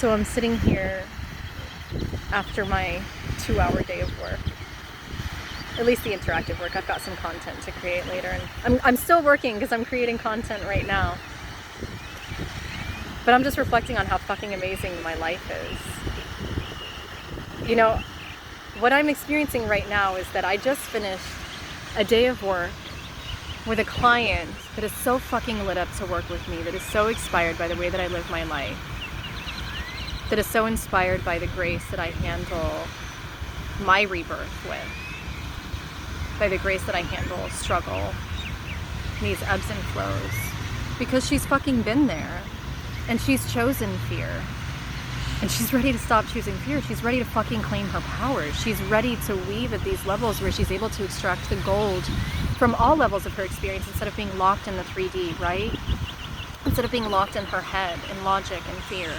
So I'm sitting here after my 2-hour day of work. At least the interactive work. I've got some content to create later, and I'm still working because I'm creating content right now. But I'm just reflecting on how fucking amazing my life is. You know, what I'm experiencing right now is that I just finished a day of work with a client that is so fucking lit up to work with me, that is so inspired by the way that I live my life, that is so inspired by the grace that I handle my rebirth with, by the grace that I handle struggle, these ebbs and flows, because she's fucking been there, and she's chosen fear, and she's ready to stop choosing fear. She's ready to fucking claim her power. She's ready to weave at these levels where she's able to extract the gold from all levels of her experience instead of being locked in the 3D, right? Instead of being locked in her head, in logic and fear.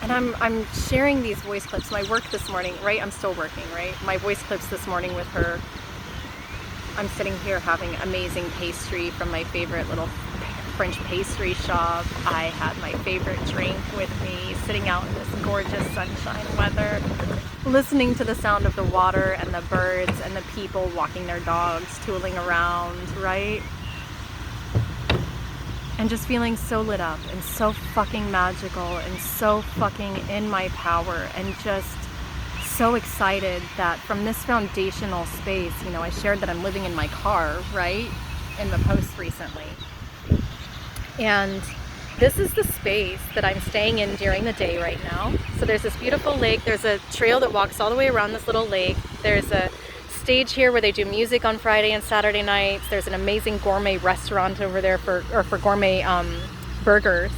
And I'm sharing these voice clips. My work this morning, right? I'm still working, right? My voice clips this morning with her. I'm sitting here having amazing pastry from my favorite little French pastry shop. I had my favorite drink with me, sitting out in this gorgeous sunshine weather, listening to the sound of the water and the birds and the people walking their dogs, tooling around, right? And just feeling so lit up and so fucking magical and so fucking in my power, and just so excited that from this foundational space, you know, I shared that I'm living in my car, right? In the post recently. And this is the space that I'm staying in during the day right now. So there's this beautiful lake. There's a trail that walks all the way around this little lake. There's a stage here where they do music on Friday and Saturday nights. There's an amazing gourmet restaurant over there for gourmet burgers.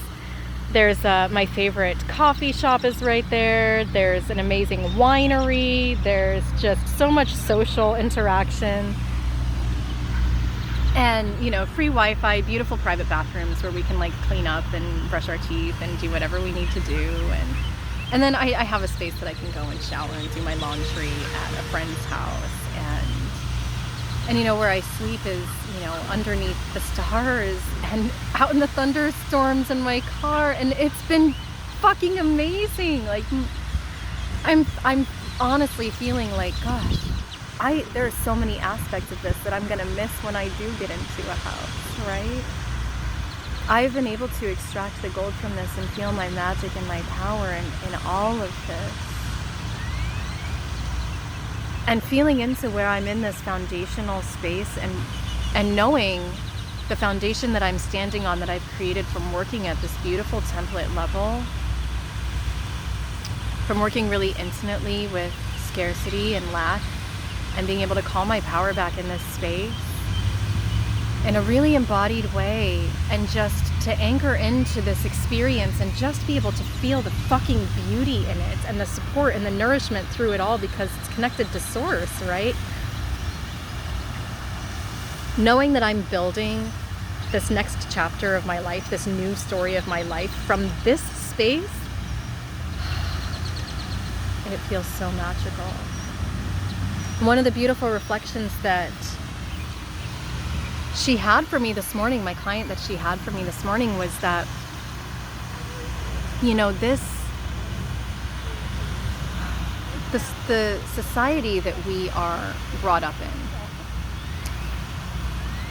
There's my favorite coffee shop is right there. There's an amazing winery. There's just so much social interaction. And, you know, free Wi-Fi, beautiful private bathrooms where we can like clean up and brush our teeth and do whatever we need to do. And then I have a space that I can go and shower and do my laundry at a friend's house. And you know, where I sleep is, you know, underneath the stars and out in the thunderstorms in my car. And it's been fucking amazing. Like, I'm honestly feeling like, gosh, there are so many aspects of this that I'm gonna miss when I do get into a house, right? I've been able to extract the gold from this and feel my magic and my power in all of this. And feeling into where I'm in this foundational space, and knowing the foundation that I'm standing on, that I've created from working at this beautiful template level, from working really intimately with scarcity and lack, and being able to call my power back in this space in a really embodied way, and just to anchor into this experience and just be able to feel the fucking beauty in it and the support and the nourishment through it all, because it's connected to source, right? Knowing that I'm building this next chapter of my life, this new story of my life from this space, it feels so magical. One of the beautiful reflections that she had for me this morning, my client that she had for me this morning, was that, you know, the society that we are brought up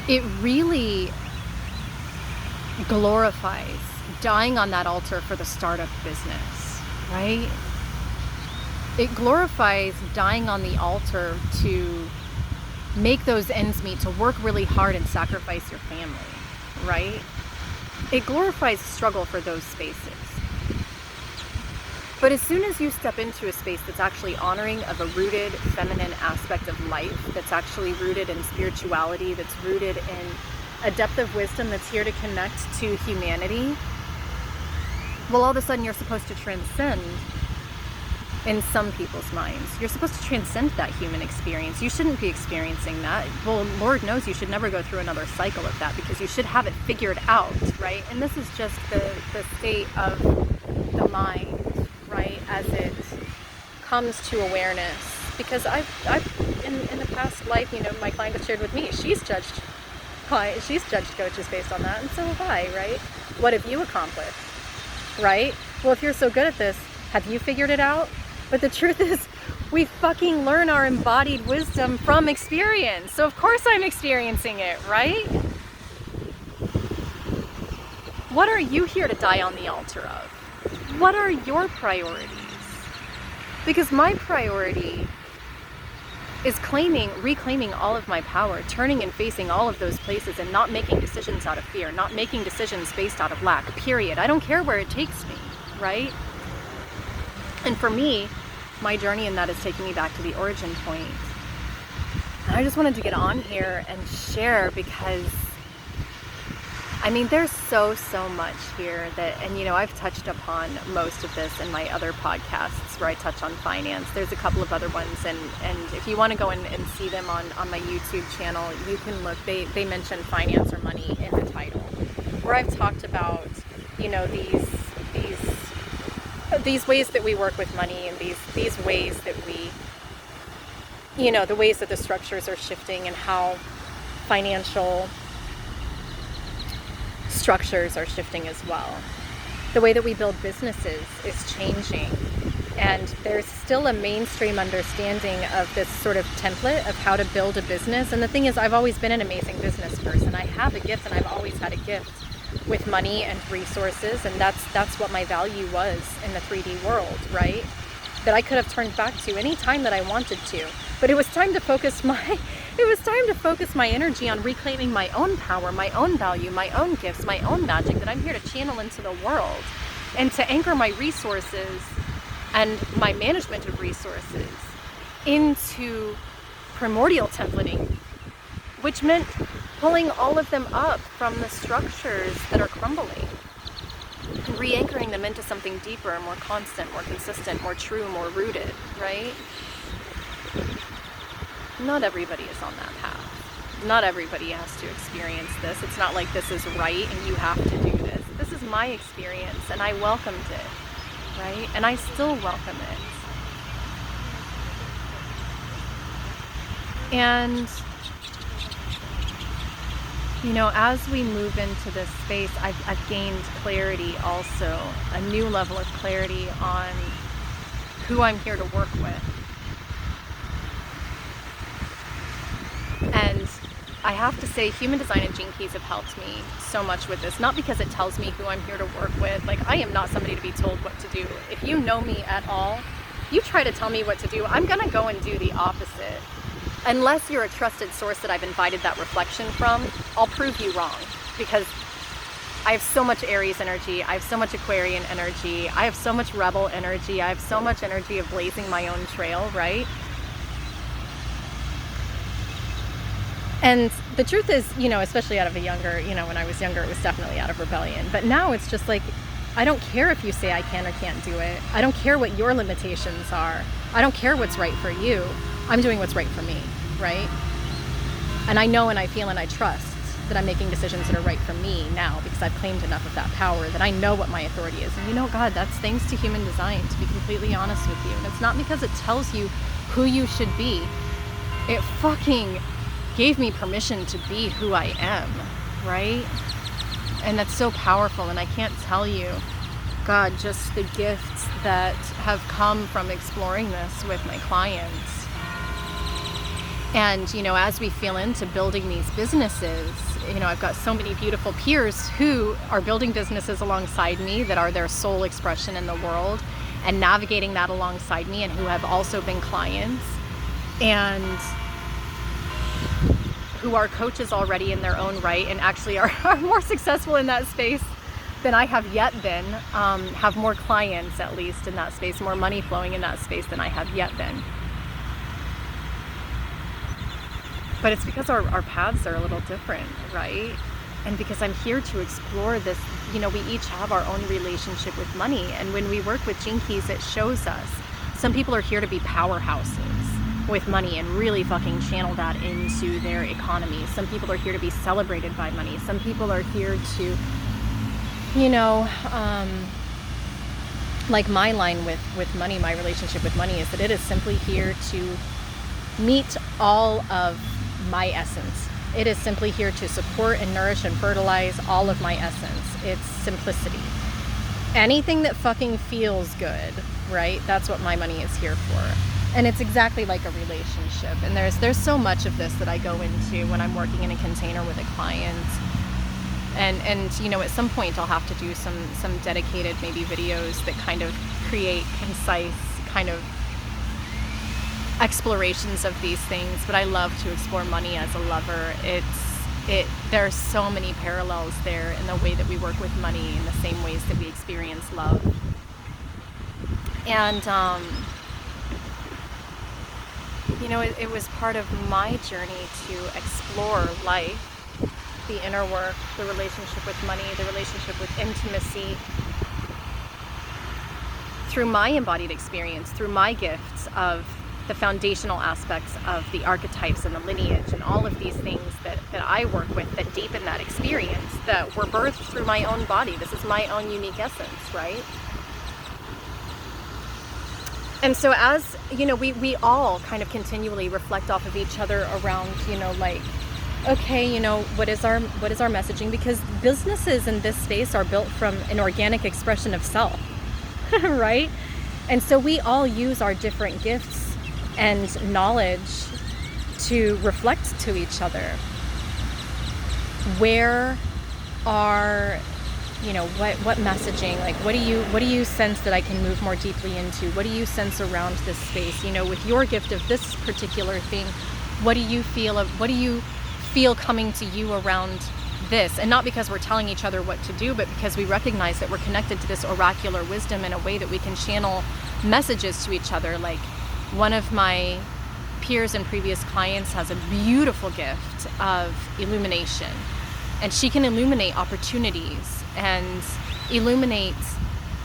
in, it really glorifies dying on that altar for the startup business, right? It glorifies dying on the altar to make those ends meet, to work really hard and sacrifice your family, right? It glorifies struggle for those spaces. But as soon as you step into a space that's actually honoring of a rooted feminine aspect of life, that's actually rooted in spirituality, that's rooted in a depth of wisdom that's here to connect to humanity, well, all of a sudden you're supposed to transcend. In some people's minds, you're supposed to transcend that human experience. You shouldn't be experiencing that. Well, Lord knows you should never go through another cycle of that, because you should have it figured out, right? And this is just the state of the mind, right, as it comes to awareness. Because I've in the past life, you know, my client has shared with me, she's judged coaches based on that, and so have I, right? What have you accomplished? right? Well, if you're so good at this, have you figured it out? But the truth is, we fucking learn our embodied wisdom from experience. So of course I'm experiencing it, right? What are you here to die on the altar of? What are your priorities? Because my priority is reclaiming all of my power, turning and facing all of those places and not making decisions out of fear, not making decisions based out of lack, period. I don't care where it takes me, right? And for me, my journey in that is taking me back to the origin point. And I just wanted to get on here and share because I mean, there's so much here that, and you know, I've touched upon most of this in my other podcasts where I touch on finance. There's a couple of other ones, and if you want to go and see them on my YouTube channel, you can look. They mention finance or money in the title, where I've talked about, you know, these ways that we work with money, and these ways that we, you know, the ways that the structures are shifting and how financial structures are shifting as well. The way that we build businesses is changing, and there's still a mainstream understanding of this sort of template of how to build a business. And the thing is, I've always been an amazing business person. I have a gift, and I've always had a gift with money and resources, and that's what my value was in the 3D world, right? That I could have turned back to any time that I wanted to. But it was time to focus my energy on reclaiming my own power, my own value, my own gifts, my own magic that I'm here to channel into the world, and to anchor my resources and my management of resources into primordial templating, which meant pulling all of them up from the structures that are crumbling and re-anchoring them into something deeper, more constant, more consistent, more true, more rooted, right? Not everybody is on that path. Not everybody has to experience this. It's not like this is right and you have to do this. This is my experience, and I welcomed it, right? And I still welcome it. And you know, as we move into this space, I've gained clarity also, a new level of clarity on who I'm here to work with. And I have to say, Human Design and Gene Keys have helped me so much with this. Not because it tells me who I'm here to work with. Like, I am not somebody to be told what to do. If you know me at all, you try to tell me what to do, I'm gonna go and do the opposite. Unless you're a trusted source that I've invited that reflection from, I'll prove you wrong, because I have so much Aries energy, I have so much Aquarian energy, I have so much rebel energy, I have so much energy of blazing my own trail, right? And the truth is, you know, especially out of a younger, you know, when I was younger, it was definitely out of rebellion. But now it's just like, I don't care if you say I can or can't do it. I don't care what your limitations are. I don't care what's right for you. I'm doing what's right for me, right? And I know and I feel and I trust that I'm making decisions that are right for me now, because I've claimed enough of that power that I know what my authority is. And you know, God, that's thanks to Human Design, to be completely honest with you. And it's not because it tells you who you should be. It fucking gave me permission to be who I am, right? And that's so powerful. And I can't tell you, God, just the gifts that have come from exploring this with my clients. And, you know, as we feel into building these businesses, you know, I've got so many beautiful peers who are building businesses alongside me that are their soul expression in the world and navigating that alongside me, and who have also been clients and who are coaches already in their own right, and actually are more successful in that space than I have yet been, have more clients at least in that space, more money flowing in that space than I have yet been. But it's because our paths are a little different, right? And because I'm here to explore this, you know, we each have our own relationship with money. And when we work with Gene Keys, it shows us. Some people are here to be powerhouses with money and really fucking channel that into their economy. Some people are here to be celebrated by money. Some people are here to, you know, like my line with money, my relationship with money is that it is simply here to meet all of my essence. It is simply here to support and nourish and fertilize all of my essence. It's simplicity. Anything that fucking feels good, right? That's what my money is here for. And it's exactly like a relationship. And there's so much of this that I go into when I'm working in a container with a client. And you know, at some point I'll have to do some dedicated maybe videos that kind of create concise kind of explorations of these things. But I love to explore money as a lover. There are so many parallels there in the way that we work with money, in the same ways that we experience love. And you know, it was part of my journey to explore life, the inner work, the relationship with money, the relationship with intimacy, through my embodied experience, through my gifts of the foundational aspects of the archetypes and the lineage and all of these things that I work with that deepen that experience, that were birthed through my own body. This is my own unique essence, right? And so as, you know, we all kind of continually reflect off of each other around, you know, like, okay, you know, what is our messaging? Because businesses in this space are built from an organic expression of self, right? And so we all use our different gifts and knowledge to reflect to each other. Where are, you know, what messaging, like what do you sense that I can move more deeply into? What do you sense around this space? You know, with your gift of this particular thing, what do you feel coming to you around this? And not because we're telling each other what to do, but because we recognize that we're connected to this oracular wisdom in a way that we can channel messages to each other. Like, one of my peers and previous clients has a beautiful gift of illumination, and she can illuminate opportunities and illuminate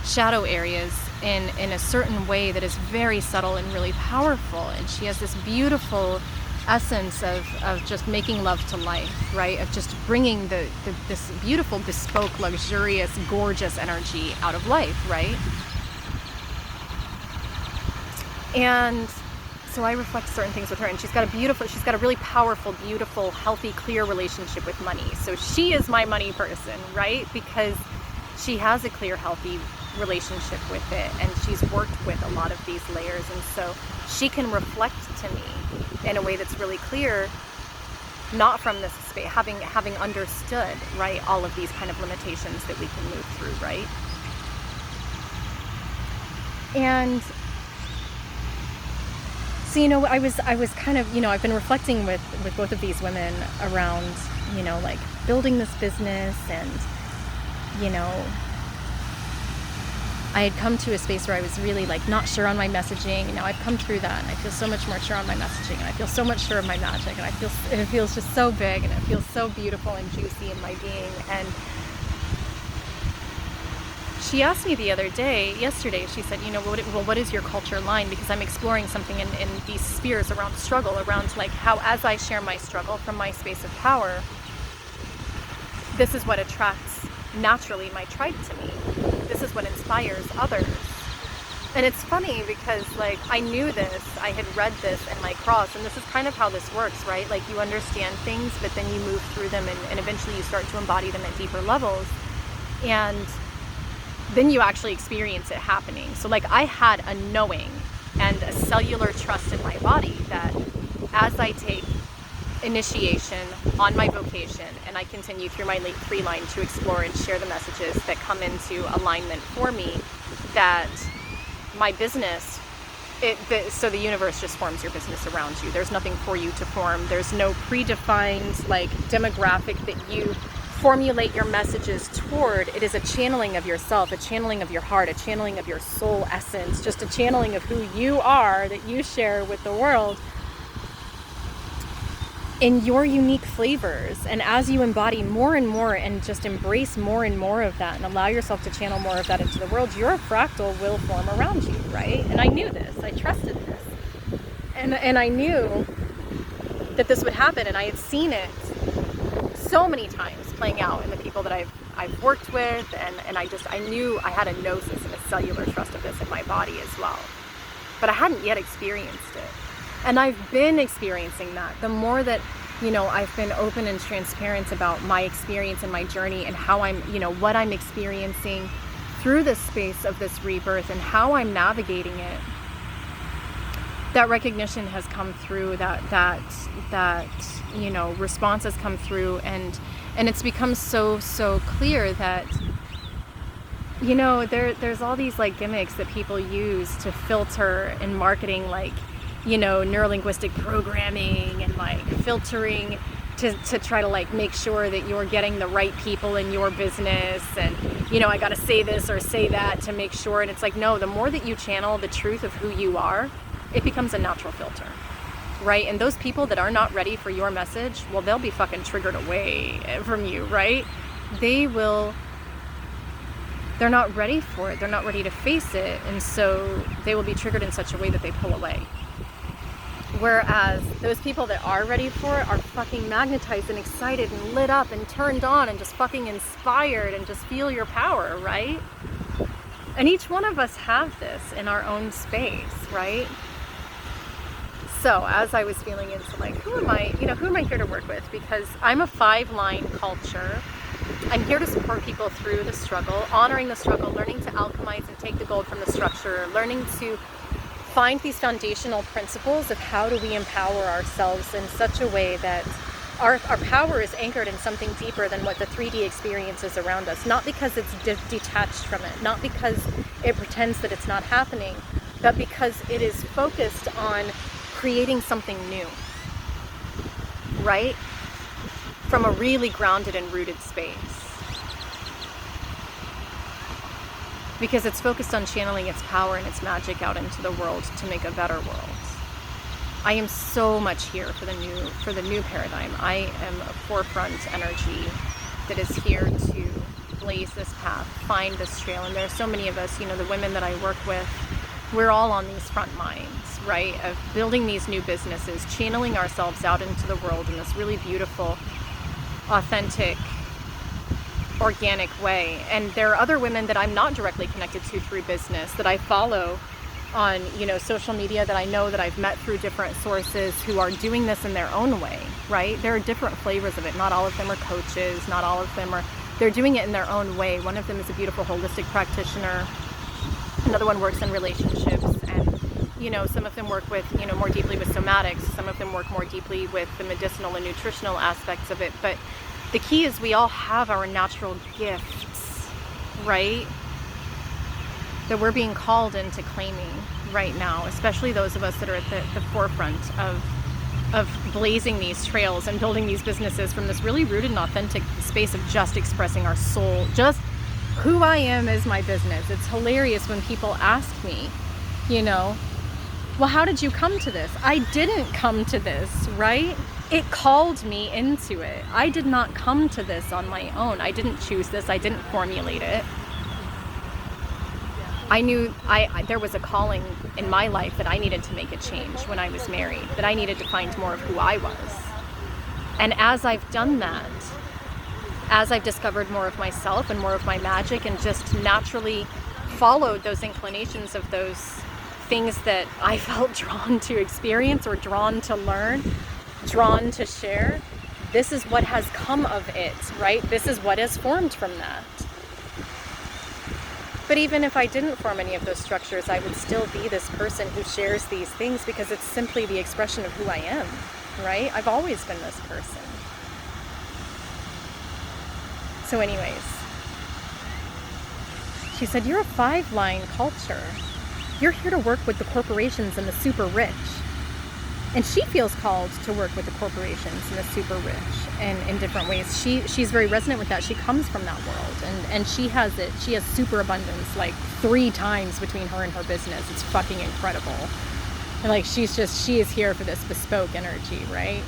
shadow areas in a certain way that is very subtle and really powerful. And she has this beautiful essence of just making love to life, right? Of just bringing this beautiful, bespoke, luxurious, gorgeous energy out of life, right? And so I reflect certain things with her, and she's got a really powerful, beautiful, healthy, clear relationship with money. So she is my money person, right? Because she has a clear, healthy relationship with it, and she's worked with a lot of these layers. And so she can reflect to me in a way that's really clear, not from this space, having understood, right, all of these kind of limitations that we can move through, right? And so, you know, I was kind of, you know, I've been reflecting with both of these women around, you know, like building this business, and, you know, I had come to a space where I was really like not sure on my messaging, and now I've come through that, and I feel so much more sure on my messaging, and I feel so much sure of my magic, and it feels just so big, and it feels so beautiful and juicy in my being. And she asked me the other day, yesterday, she said, you know, what is your culture line? Because I'm exploring something in these spheres around struggle, around like how, as I share my struggle from my space of power, this is what attracts naturally my tribe to me. This is what inspires others. And it's funny because, like, I knew this, I had read this in my cross, and this is kind of how this works, right? Like, you understand things, but then you move through them, and eventually you start to embody them at deeper levels. And then you actually experience it happening. So like, I had a knowing and a cellular trust in my body that as I take initiation on my vocation and I continue through my late free line to explore and share the messages that come into alignment for me, that my business, so the universe just forms your business around you. There's nothing for you to form. There's no predefined like demographic that you formulate your messages toward. It is a channeling of yourself, a channeling of your heart, a channeling of your soul essence, just a channeling of who you are that you share with the world in your unique flavors. And as you embody more and more and just embrace more and more of that and allow yourself to channel more of that into the world, your fractal will form around you, right? And I knew this, I trusted this, and I knew that this would happen, and I had seen it so many times playing out in the people that I've worked with, and I knew I had a gnosis and a cellular trust of this in my body as well. But I hadn't yet experienced it. And I've been experiencing that. The more that, you know, I've been open and transparent about my experience and my journey and how I'm, you know, what I'm experiencing through this space of this rebirth and how I'm navigating it, that recognition has come through, that you know, response has come through, and it's become so clear that, you know, there's all these like gimmicks that people use to filter in marketing, like, you know, neurolinguistic programming and like filtering to try to like make sure that you're getting the right people in your business, and, you know, I gotta say this or say that to make sure. And it's like, no, the more that you channel the truth of who you are, it becomes a natural filter, right? And those people that are not ready for your message, well, they'll be fucking triggered away from you, right? They're not ready for it. They're not ready to face it. And so they will be triggered in such a way that they pull away. Whereas those people that are ready for it are fucking magnetized and excited and lit up and turned on and just fucking inspired and just feel your power, right? And each one of us have this in our own space, right? So as I was feeling into like, who am I here to work with? Because I'm a 5-line culture. I'm here to support people through the struggle, honoring the struggle, learning to alchemize and take the gold from the structure, learning to find these foundational principles of how do we empower ourselves in such a way that our power is anchored in something deeper than what the 3D experience is around us. Not because it's detached from it, not because it pretends that it's not happening, but because it is focused on creating something new, right? From a really grounded and rooted space. Because it's focused on channeling its power and its magic out into the world to make a better world. I am so much here for the new paradigm. I am a forefront energy that is here to blaze this path, find this trail. And there are so many of us, you know, the women that I work with, we're all on these front lines, right? Of building these new businesses, channeling ourselves out into the world in this really beautiful, authentic, organic way. And there are other women that I'm not directly connected to through business that I follow on, you know, social media, that I know that I've met through different sources, who are doing this in their own way, right? There are different flavors of it. Not all of them are coaches. Not all of them are, they're doing it in their own way. One of them is a beautiful holistic practitioner. Another one works in relationships, and, you know, some of them work with, you know, more deeply with somatics. Some of them work more deeply with the medicinal and nutritional aspects of it. But the key is we all have our natural gifts, right? That we're being called into claiming right now, especially those of us that are at the forefront of blazing these trails and building these businesses from this really rooted and authentic space of just expressing our soul, just who I am is my business. It's hilarious when people ask me, you know, well, how did you come to this? I didn't come to this, right? It called me into it. I did not come to this on my own. I didn't choose this. I didn't formulate it. I knew there was a calling in my life that I needed to make a change when I was married, that I needed to find more of who I was. And as I've done that, as I've discovered more of myself and more of my magic, and just naturally followed those inclinations of those things that I felt drawn to experience or drawn to learn, drawn to share, this is what has come of it, right? This is what has formed from that. But even if I didn't form any of those structures, I would still be this person who shares these things, because it's simply the expression of who I am, right? I've always been this person. So anyways, she said, you're a 5-line culture. You're here to work with the corporations and the super rich. And she feels called to work with the corporations and the super rich and in different ways. She's very resonant with that. She comes from that world, and she has it. She has super abundance, like 3 times between her and her business. It's fucking incredible. And like, she is here for this bespoke energy, right?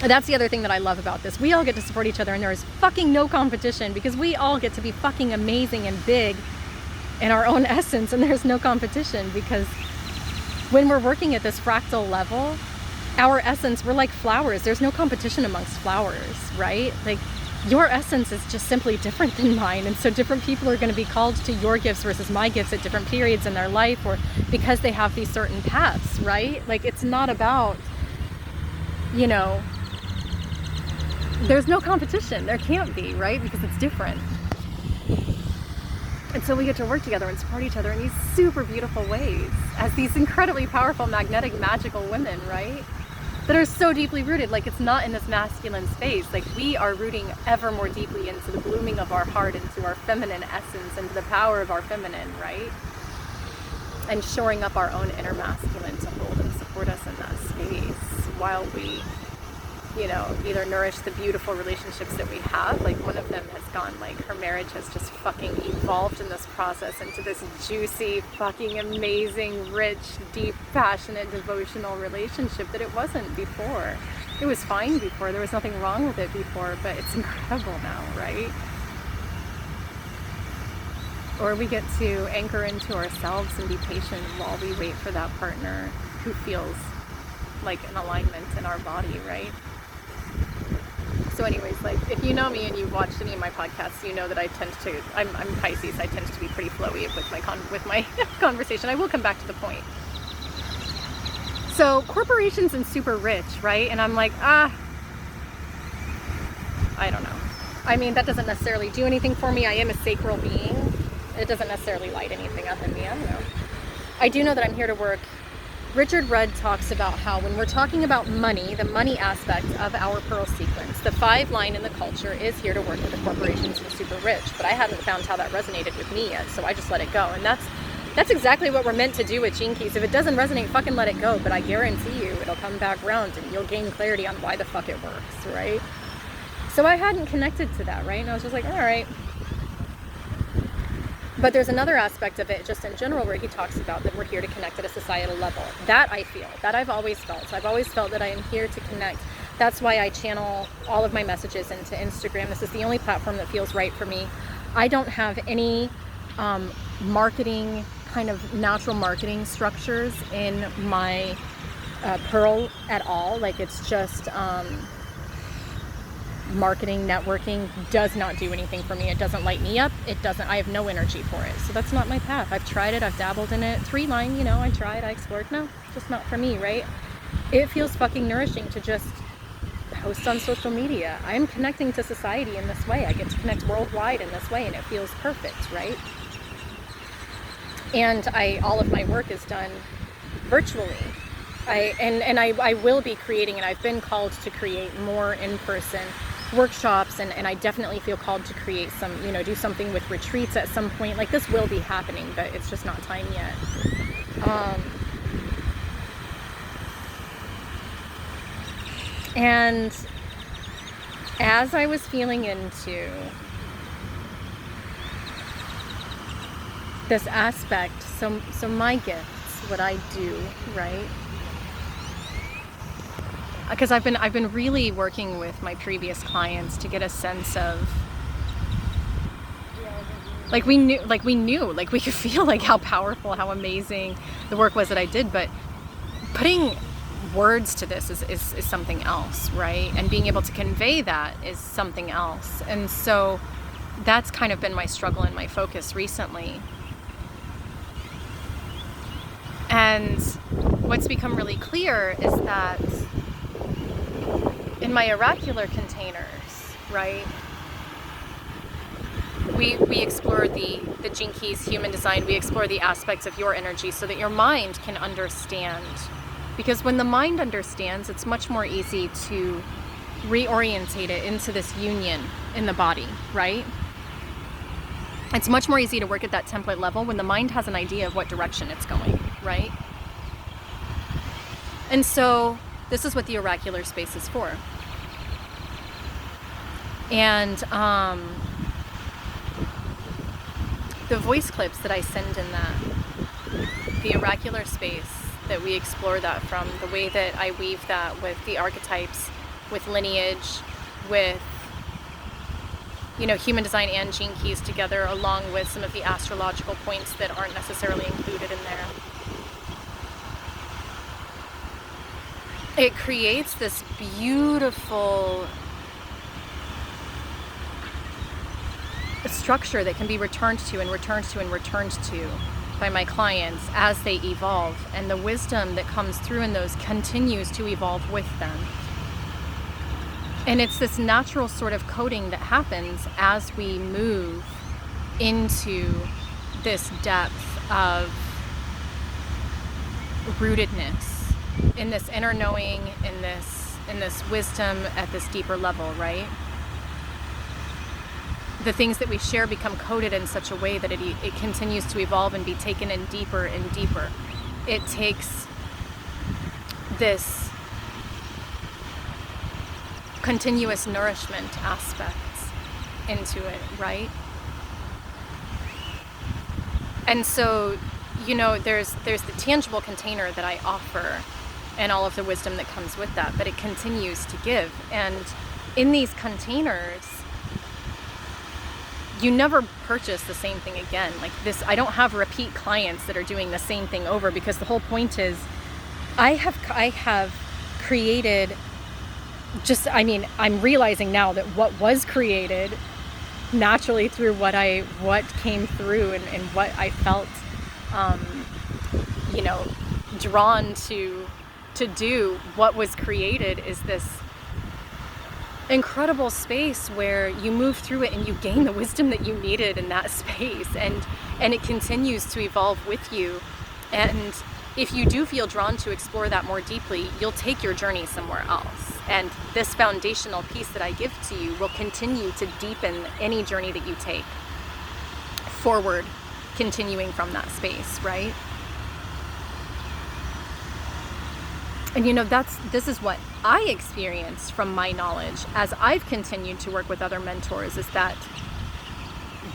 And that's the other thing that I love about this. We all get to support each other, and there is fucking no competition, because we all get to be fucking amazing and big in our own essence, and there's no competition, because when we're working at this fractal level, our essence, we're like flowers. There's no competition amongst flowers, right? Like, your essence is just simply different than mine. And so different people are going to be called to your gifts versus my gifts at different periods in their life, or because they have these certain paths, right? Like, it's not about, you know, there's no competition. There can't be, right? Because it's different. And so we get to work together and support each other in these super beautiful ways as these incredibly powerful, magnetic, magical women, right? That are so deeply rooted. Like, it's not in this masculine space. Like, we are rooting ever more deeply into the blooming of our heart, into our feminine essence, into the power of our feminine, right? And shoring up our own inner masculine to hold and support us in that space while we, you know, either nourish the beautiful relationships that we have. Like, one of them has gone, like, her marriage has just fucking evolved in this process into this juicy, fucking amazing, rich, deep, passionate, devotional relationship that it wasn't before. It was fine before. There was nothing wrong with it before, but it's incredible now, right? Or we get to anchor into ourselves and be patient while we wait for that partner who feels like an alignment in our body, right? So anyways, like, if you know me and you've watched any of my podcasts, you know that I tend to, I'm Pisces, I tend to be pretty flowy with my conversation. I will come back to the point. So corporations and super rich, right? And I'm like, I don't know. I mean, that doesn't necessarily do anything for me. I am a sacral being. It doesn't necessarily light anything up in me. I don't know. I do know that I'm here to work. Richard Rudd talks about how when we're talking about money, the money aspect of our pearl sequence, the 5 line in the culture is here to work with the corporations and the super rich. But I hadn't found how that resonated with me yet, so I just let it go. And that's exactly what we're meant to do with Gene Keys. If it doesn't resonate, fucking let it go. But I guarantee you it'll come back around and you'll gain clarity on why the fuck it works, right? So I hadn't connected to that, right? And I was just like, all right. But there's another aspect of it, just in general, where he talks about that we're here to connect at a societal level. That I feel, that I've always felt. I've always felt that I am here to connect. That's why I channel all of my messages into Instagram. This is the only platform that feels right for me. I don't have any marketing, kind of natural marketing structures in my Pearl at all. Like, it's just marketing, networking does not do anything for me. It doesn't light me up. I have no energy for it. So that's not my path. I've tried it. I've dabbled in it. 3 line, you know, I tried, I explored. No, just not for me, right? It feels fucking nourishing to just post on social media. I'm connecting to society in this way. I get to connect worldwide in this way, and it feels perfect, right? And all of my work is done virtually. I will be creating, and I've been called to create more in-person workshops, and I definitely feel called to create some, you know, do something with retreats at some point. Like, this will be happening, but it's just not time yet. And as I was feeling into this aspect, so my gifts, what I do, right? Because I've been really working with my previous clients to get a sense of, like, we knew, like we could feel like how powerful, how amazing the work was that I did, but putting words to this is something else, right? And being able to convey that is something else. And so that's kind of been my struggle and my focus recently. And what's become really clear is that in my oracular containers, right, we explore the Gene Keys human design. We explore the aspects of your energy so that your mind can understand. Because when the mind understands, it's much more easy to reorientate it into this union in the body, right? It's much more easy to work at that template level when the mind has an idea of what direction it's going, right? And so this is what the oracular space is for. And the voice clips that I send in that, the oracular space that we explore that from, the way that I weave that with the archetypes, with lineage, with, you know, human design and Gene Keys together, along with some of the astrological points that aren't necessarily included in there. It creates this beautiful structure that can be returned to and returned to and returned to by my clients as they evolve, and the wisdom that comes through in those continues to evolve with them. And it's this natural sort of coding that happens as we move into this depth of rootedness, in this inner knowing, in this wisdom at this deeper level, right? The things that we share become coded in such a way that it continues to evolve and be taken in deeper and deeper. It takes this continuous nourishment aspects into it, right? And so, you know, there's the tangible container that I offer and all of the wisdom that comes with that, but it continues to give. And in these containers, you never purchase the same thing again. Like this, I don't have repeat clients that are doing the same thing over, because the whole point is I have created I'm realizing now that what was created naturally through what came through and what I felt, drawn to do, what was created is this incredible space where you move through it and you gain the wisdom that you needed in that space, and it continues to evolve with you. And if you do feel drawn to explore that more deeply, you'll take your journey somewhere else. And this foundational piece that I give to you will continue to deepen any journey that you take forward, continuing from that space, right? And you know, this is what I experienced from my knowledge as I've continued to work with other mentors, is that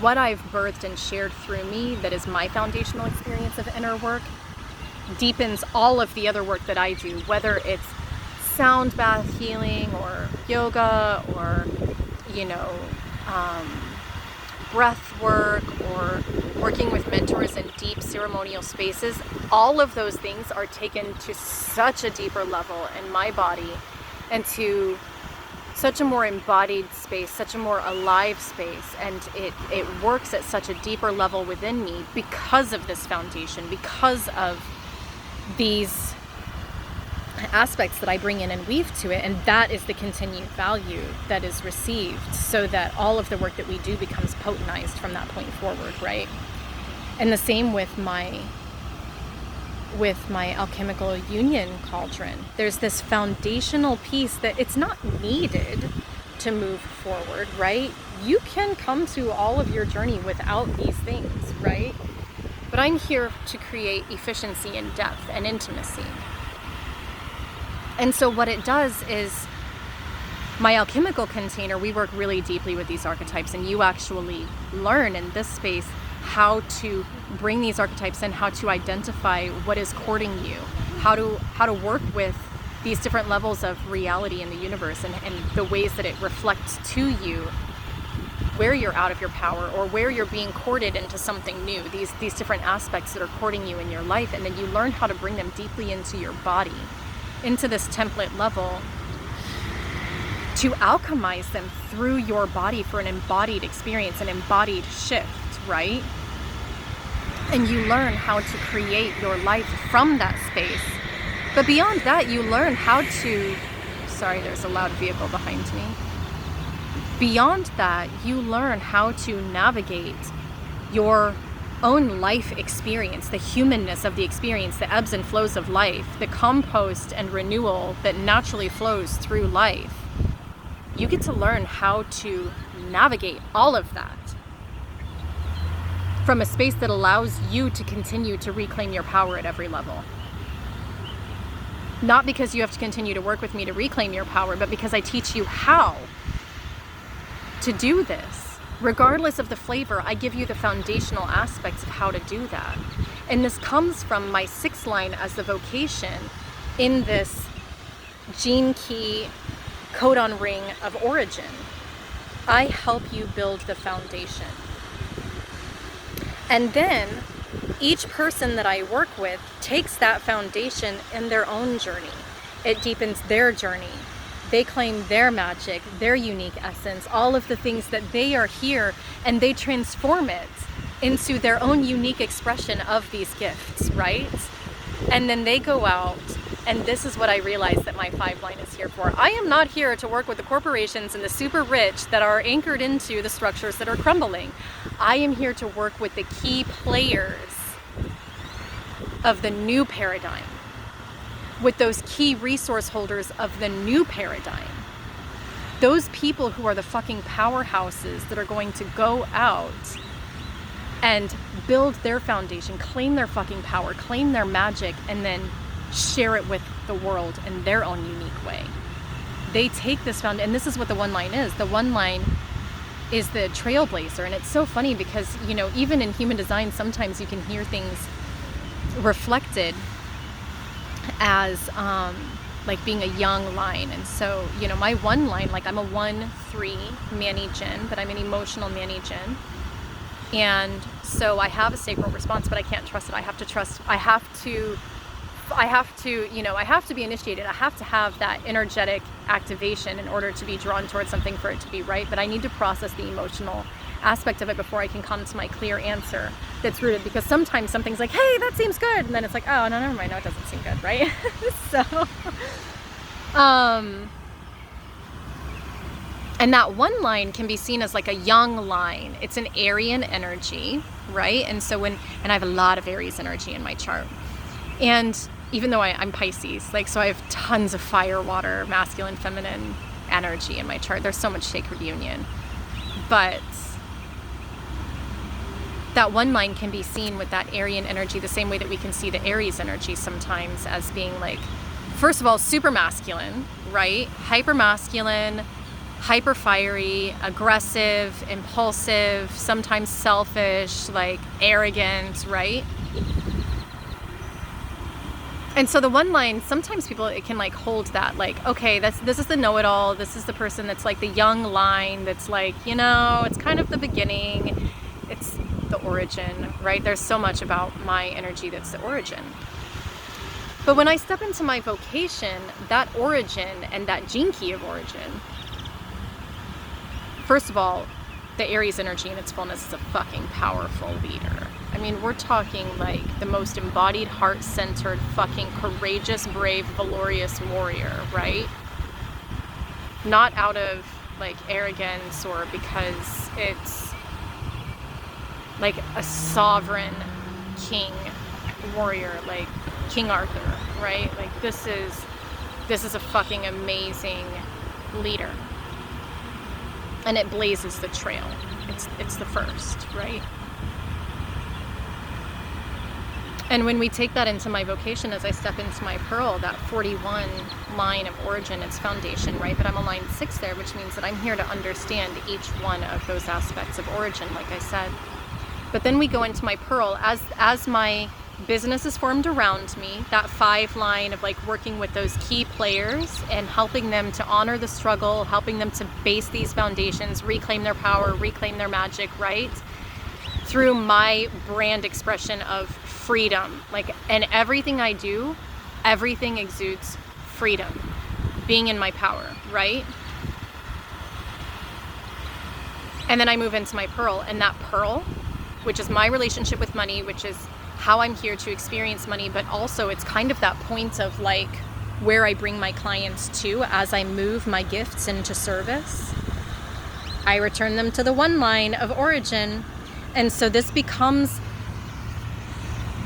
what I've birthed and shared through me, that is my foundational experience of inner work, deepens all of the other work that I do, whether it's sound bath healing or yoga or, breath work or working with mentors in deep ceremonial spaces. All of those things are taken to such a deeper level in my body and to such a more embodied space, such a more alive space, and it works at such a deeper level within me because of this foundation, because of these aspects that I bring in and weave to it. And that is the continued value that is received, so that all of the work that we do becomes potentized from that point forward, right? And the same with my alchemical union cauldron. There's this foundational piece that it's not needed to move forward, right? You can come to all of your journey without these things, right? But I'm here to create efficiency and depth and intimacy. And so what it does is, my alchemical container, we work really deeply with these archetypes, and you actually learn in this space how to bring these archetypes in, how to identify what is courting you, how to work with these different levels of reality in the universe, and the ways that it reflects to you where you're out of your power or where you're being courted into something new, these different aspects that are courting you in your life. And then you learn how to bring them deeply into your body, into this template level, to alchemize them through your body for an embodied experience, an embodied shift, right? And you learn how to create your life from that space. But beyond that, you learn how to, sorry, there's a loud vehicle behind me. Beyond that, you learn how to navigate your own life experience, the humanness of the experience, the ebbs and flows of life, the compost and renewal that naturally flows through life. You get to learn how to navigate all of that from a space that allows you to continue to reclaim your power at every level. Not because you have to continue to work with me to reclaim your power, but because I teach you how to do this. Regardless of the flavor, I give you the foundational aspects of how to do that. And this comes from my 6th line as the vocation in this gene key codon ring of origin. I help you build the foundation. And then each person that I work with takes that foundation in their own journey. It deepens their journey. They claim their magic, their unique essence, all of the things that they are here, and they transform it into their own unique expression of these gifts, right? And then they go out And this is what I realized that my 5 line is here for. I am not here to work with the corporations and the super rich that are anchored into the structures that are crumbling. I am here to work with the key players of the new paradigm, with those key resource holders of the new paradigm. Those people who are the fucking powerhouses that are going to go out and build their foundation, claim their fucking power, claim their magic, and then share it with the world in their own unique way. They take this foundation, and this is what the 1 line is. The 1 line is the trailblazer. And it's so funny because, you know, even in human design, sometimes you can hear things reflected as like being a young line. And so, you know, my 1 line, like I'm a 1-3 Manny Jin, but I'm an emotional Manny Jin. And so I have a sacral response, but I can't trust it. I have to trust, I have to, you know, I have to be initiated. I have to have that energetic activation in order to be drawn towards something for it to be right. But I need to process the emotional aspect of it before I can come to my clear answer that's rooted. Because sometimes something's like, hey, that seems good. And then it's like, oh, no, never mind. No, it doesn't seem good, right? So, and that 1 line can be seen as like a young line. It's an Aryan energy, right? And so and I have a lot of Aries energy in my chart. And even though I'm Pisces, like, so I have tons of fire, water, masculine, feminine energy in my chart. There's so much sacred union. But that 1 line can be seen with that Aryan energy the same way that we can see the Aries energy sometimes as being like, first of all, super masculine, right? Hyper masculine, hyper fiery, aggressive, impulsive, sometimes selfish, like arrogant, right? And so the 1 line, sometimes people, it can like hold that, like, okay, this is the know-it-all. This is the person that's like the young line that's like, you know, it's kind of the beginning. It's the origin, right? There's so much about my energy that's the origin. But when I step into my vocation, that origin and that gene key of origin, first of all, the Aries energy in its fullness is a fucking powerful leader. I mean, we're talking like the most embodied, heart-centered, fucking courageous, brave, valorous warrior, right? Not out of like arrogance or because it's like a sovereign king warrior, like King Arthur, right? Like this is a fucking amazing leader. And it blazes the trail. It's the first, right? And when we take that into my vocation, as I step into my pearl, that 41 line of origin, it's foundation, right? But I'm aligned 6 there, which means that I'm here to understand each one of those aspects of origin, like I said. But then we go into my pearl, as my business is formed around me, that 5 line of like working with those key players and helping them to honor the struggle, helping them to base these foundations, reclaim their power, reclaim their magic, right? Through my brand expression of freedom. Like, and everything I do, everything exudes freedom, being in my power, right? And then I move into my pearl, and that pearl, which is my relationship with money, which is how I'm here to experience money, but also it's kind of that point of like where I bring my clients to as I move my gifts into service. I return them to the 1 line of origin. And so this becomes,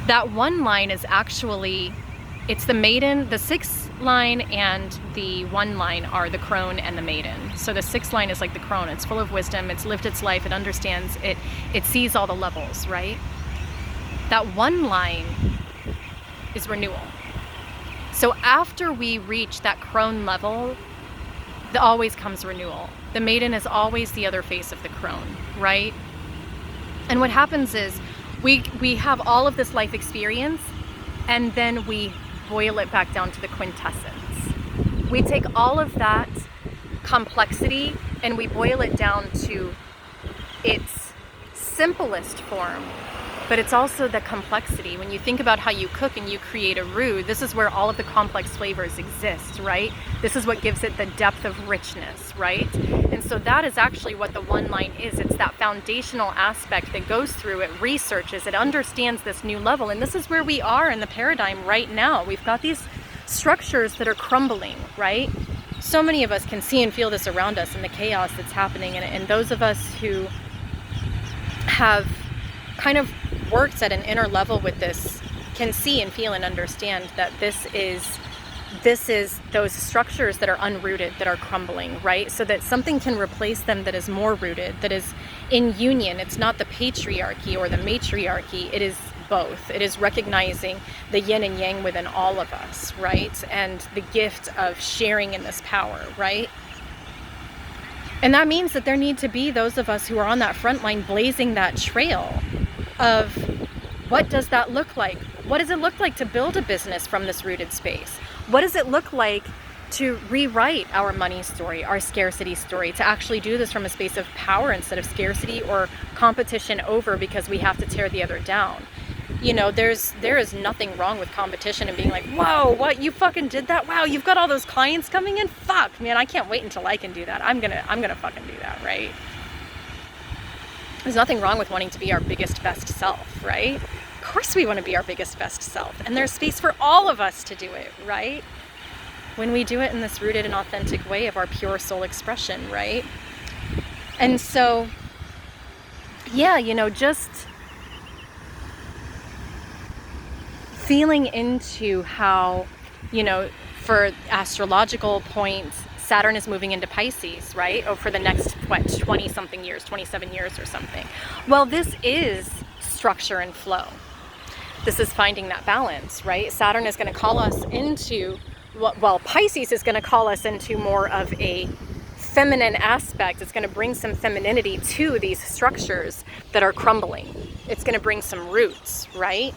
that 1 line is actually, it's the maiden, the 6 line and the 1 line are the crone and the maiden. So the 6 line is like the crone. It's full of wisdom. It's lived its life. It understands it. It sees all the levels, right? That 1 line is renewal. So after we reach that crone level, always comes renewal. The maiden is always the other face of the crone, right? And what happens is we have all of this life experience, and then we boil it back down to the quintessence. We take all of that complexity and we boil it down to its simplest form. But it's also the complexity. When you think about how you cook and you create a roux, this is where all of the complex flavors exist, right? This is what gives it the depth of richness, right? And so that is actually what the 1 line is. It's that foundational aspect that goes through, it researches, it understands this new level. And this is where we are in the paradigm right now. We've got these structures that are crumbling, right? So many of us can see and feel this around us in the chaos that's happening. And those of us who have kind of worked at an inner level with this can see and feel and understand that this is those structures that are unrooted, that are crumbling, right? So that something can replace them that is more rooted, that is in union. It's not the patriarchy or the matriarchy, it is both. It is recognizing the yin and yang within all of us, right? And the gift of sharing in this power, right? And that means that there need to be those of us who are on that front line blazing that trail of what does that look like? What does it look like to build a business from this rooted space? What does it look like to rewrite our money story, our scarcity story, to actually do this from a space of power instead of scarcity or competition over because we have to tear the other down? You know, there is nothing wrong with competition and being like, whoa, what, you fucking did that? Wow, you've got all those clients coming in? Fuck, man, I can't wait until I can do that. I'm gonna fucking do that, right? There's nothing wrong with wanting to be our biggest, best self, right? Of course we want to be our biggest, best self. And there's space for all of us to do it, right? When we do it in this rooted and authentic way of our pure soul expression, right? And so, yeah, you know, just feeling into how, you know, for astrological points, Saturn is moving into Pisces, right? Oh, for the next, 20 something years, 27 years or something. Well, this is structure and flow. This is finding that balance, right? Saturn is going to call us into, well, Pisces is going to call us into more of a feminine aspect. It's going to bring some femininity to these structures that are crumbling. It's going to bring some roots, right?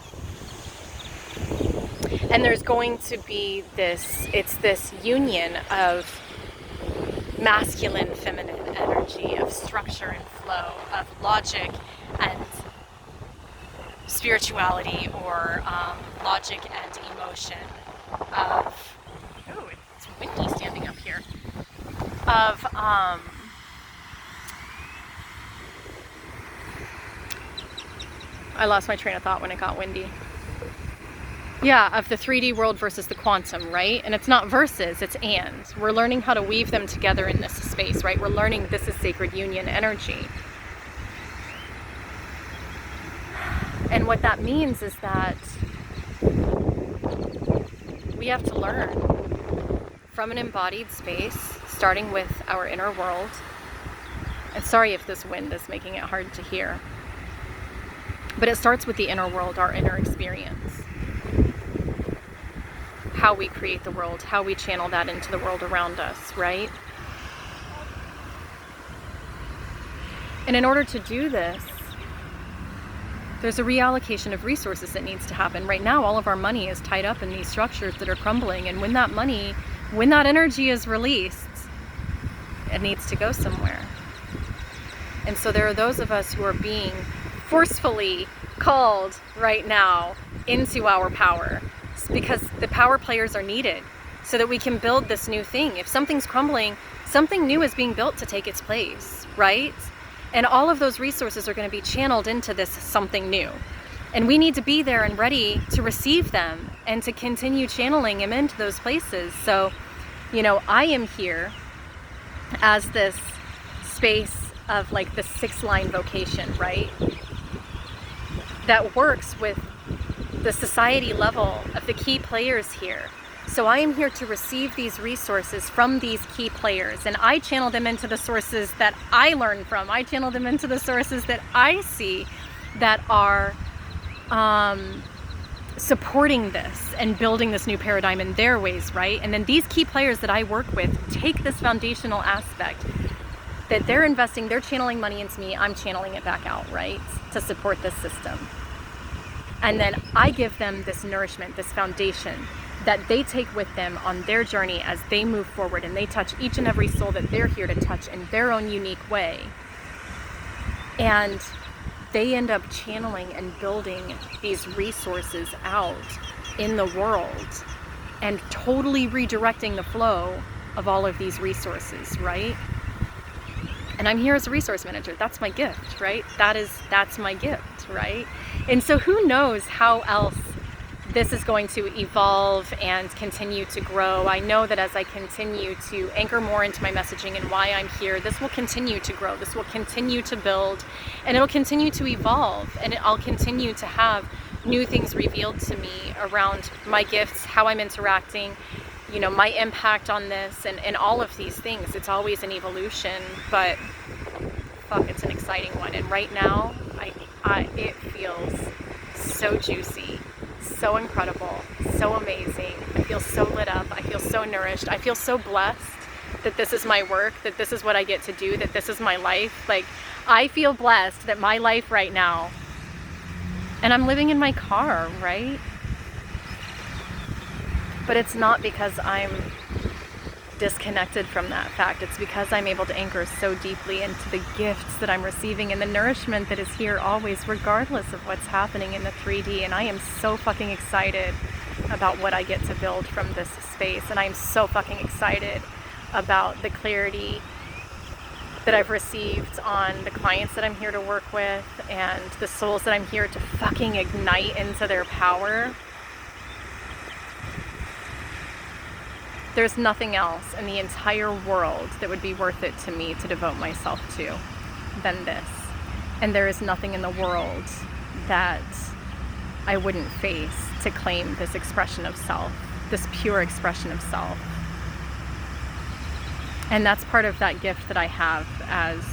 And there's going to be this union of masculine, feminine energy, of structure and flow, of logic and spirituality, or logic and emotion, of, oh, it's windy standing up here, of I lost my train of thought when it got windy. Yeah, of the 3D world versus the quantum, right? And it's not versus, it's and. We're learning how to weave them together in this space, right? We're learning this is sacred union energy. And what that means is that we have to learn from an embodied space, starting with our inner world. And sorry if this wind is making it hard to hear. But it starts with the inner world, our inner experience. How we create the world, how we channel that into the world around us, right? And in order to do this, there's a reallocation of resources that needs to happen. Right now, all of our money is tied up in these structures that are crumbling. And when that energy is released, it needs to go somewhere. And so there are those of us who are being forcefully called right now into our power, because the power players are needed so that we can build this new thing. If something's crumbling, something new is being built to take its place, right? And all of those resources are going to be channeled into this something new. And we need to be there and ready to receive them and to continue channeling them into those places. So, you know, I am here as this space of like the 6-line vocation, right? That works with the society level of the key players here. So I am here to receive these resources from these key players, and I channel them into the sources that I learn from. I channel them into the sources that I see that are supporting this and building this new paradigm in their ways, right? And then these key players that I work with take this foundational aspect that they're investing, they're channeling money into me, I'm channeling it back out, right? To support this system. And then I give them this nourishment, this foundation that they take with them on their journey as they move forward, and they touch each and every soul that they're here to touch in their own unique way. And they end up channeling and building these resources out in the world and totally redirecting the flow of all of these resources, right? And I'm here as a resource manager. That's my gift, right? That's my gift, right? And so who knows how else this is going to evolve and continue to grow. I know that as I continue to anchor more into my messaging and why I'm here, this will continue to grow, this will continue to build, and it'll continue to evolve, and I'll continue to have new things revealed to me around my gifts, how I'm interacting, you know, my impact on this, and all of these things. It's always an evolution, but fuck, it's an exciting one. And right now, it feels so juicy, so incredible, so amazing. I feel so lit up. I feel so nourished. I feel so blessed that this is my work, that this is what I get to do, that this is my life. Like, I feel blessed that my life right now, and I'm living in my car, right? But it's not because I'm disconnected from that fact. It's because I'm able to anchor so deeply into the gifts that I'm receiving and the nourishment that is here always, regardless of what's happening in the 3D. And I am so fucking excited about what I get to build from this space. And I'm so fucking excited about the clarity that I've received on the clients that I'm here to work with and the souls that I'm here to fucking ignite into their power. There's nothing else in the entire world that would be worth it to me to devote myself to than this. And there is nothing in the world that I wouldn't face to claim this expression of self, this pure expression of self. And that's part of that gift that I have, as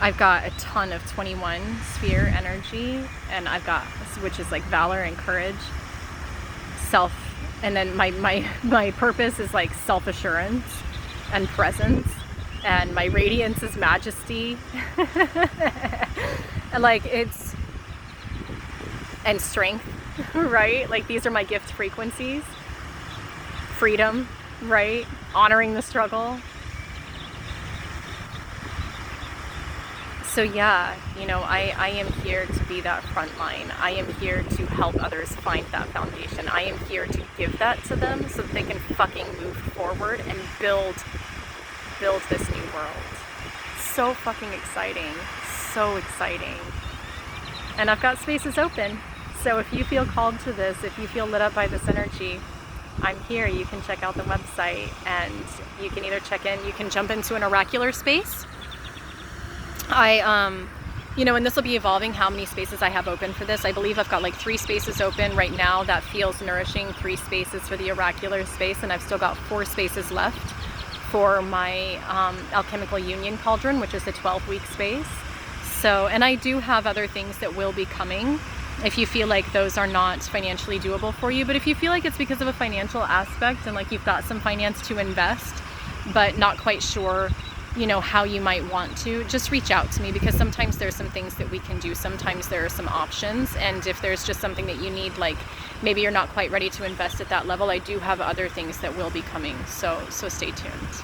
I've got a ton of 21 sphere energy, and I've got, which is like valor and courage, self, and then my purpose is like self-assurance and presence, and my radiance is majesty. And like it's, and strength, right? Like these are my gift frequencies. Freedom, right? Honoring the struggle. So yeah, you know, I am here to be that front line. I am here to help others find that foundation. I am here to give that to them so that they can fucking move forward and build this new world. So fucking exciting. So exciting. And I've got spaces open. So if you feel called to this, if you feel lit up by this energy, I'm here. You can check out the website and you can either check in, you can jump into an oracular space. You know, and this will be evolving how many spaces I have open for this. I believe I've got like 3 spaces open right now. That feels nourishing. 3 spaces for the oracular space, and I've still got 4 spaces left for my alchemical union cauldron, which is a 12-week space. So, and I do have other things that will be coming if you feel like those are not financially doable for you. But if you feel like it's because of a financial aspect and like you've got some finance to invest, but not quite sure, you know, how you might want to, just reach out to me, because sometimes there's some things that we can do. Sometimes there are some options. And if there's just something that you need, like maybe you're not quite ready to invest at that level, I do have other things that will be coming. So stay tuned.